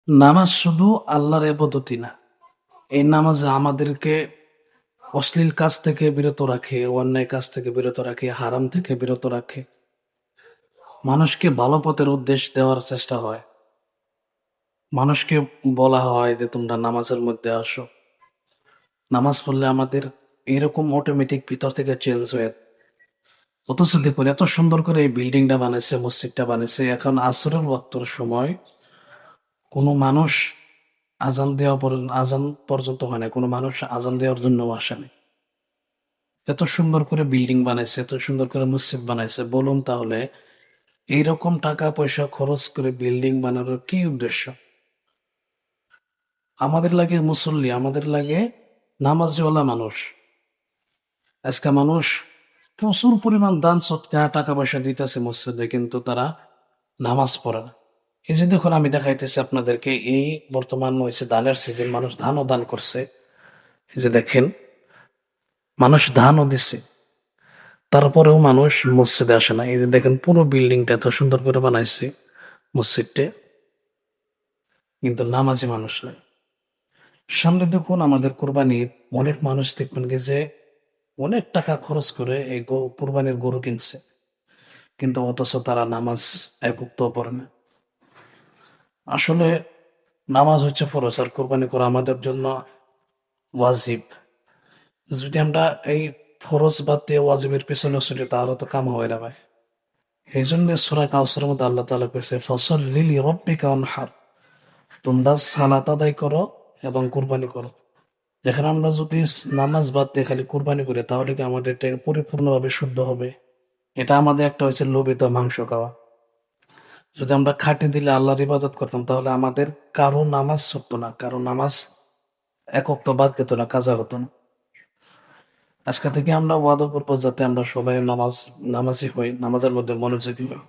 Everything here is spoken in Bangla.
নামাজ শুধু আল্লাহর ইবাদতই না। এই নামাজ আমাদেরকে অশ্লীল কাজ থেকে বিরত রাখে, অন্যায় কাজ থেকে বিরত রাখে, হারাম থেকে বিরত রাখে। মানুষকে ভালো পথের উদ্দেশ্য দেওয়ার চেষ্টা হয়। মানুষকে বলা হয় যে তোমরা নামাজের মধ্যে আসো। নামাজ পড়লে আমাদের এরকম অটোমেটিক ভিতর থেকে চেঞ্জ হয়ে। অথচ দেখুন এত সুন্দর করে এই বিল্ডিংটা বানাইছে, মসজিদটা বানাইছে, এখন আসরের ওয়াক্তর সময় কোনো মানুষ আজান পর্যন্ত হয় না, কোনো মানুষ আজান দেওয়ার জন্য আসেনি। এত সুন্দর করে বিল্ডিং বানাইছে, এত সুন্দর করে মসজিদ বানাইছে, বলুন তাহলে এইরকম টাকা পয়সা খরচ করে বিল্ডিং বানানোর কি উদ্দেশ্য? আমাদের লাগে মুসল্লি, আমাদের লাগে নামাজওয়ালা মানুষ। আজকে মানুষ প্রচুর পরিমাণ দান সৎকা টাকা পয়সা দিতেছে মসজিদে, কিন্তু তারা নামাজ পড়ে না। এই যে দেখুন, আমি দেখাইতেছি আপনাদেরকে, এই বর্তমান হয়েছে দানের সিজন, মানুষ ধানও দান করছে। এই যে দেখেন, মানুষ ধানও দিছে, তারপরেও মানুষ মসজিদে আসে না। এই যে দেখেন, পুরো বিল্ডিংটা এত সুন্দর করে বানাইছে মসজিদটা, কিন্তু নামাজি মানুষ নাই। সামনে দেখুন আমাদের কোরবানির, অনেক মানুষ দেখবেন কি যে অনেক টাকা খরচ করে এই কোরবানির গরু কিনছে, কিন্তু অথচ তারা নামাজ একক্ত পড়ে না। আসলে নামাজ হচ্ছে ফরজ, আর কোরবানি করা আমাদের জন্য ওয়াজিব। যদি আমরা এই ফরজ বাদ দিয়ে ওয়াজিবের পেছনে ছুটি, তাহলে তো কাম হয় না ভাই। এই জন্য সূরা কাউসারের মধ্যে আল্লাহ তাআলা কইছে, ফাসাল্লি লিরাব্বিকা ওয়ানহার, তোমরা সালাত আদায় করো এবং কুরবানি করো। যেখানে আমরা যদি নামাজ বাদ দিয়ে খালি কুরবানি করি, তাহলে কি আমাদের এটা পরিপূর্ণভাবে শুদ্ধ হবে? এটা আমাদের একটা হচ্ছে লোভিত মাংস খাওয়া। যদি আমরা খাঁটি দিলে আল্লাহর ইবাদত করতাম, তাহলে আমাদের কারো নামাজ ছুটতো না, কারো নামাজ এক ওয়াক্ত বাদ যেত না, কাজা হতো না। আজকে থেকে আমরা ওয়াদা করবো যাতে আমরা সবাই নামাজি হই, নামাজের মধ্যে মনোযোগী হই।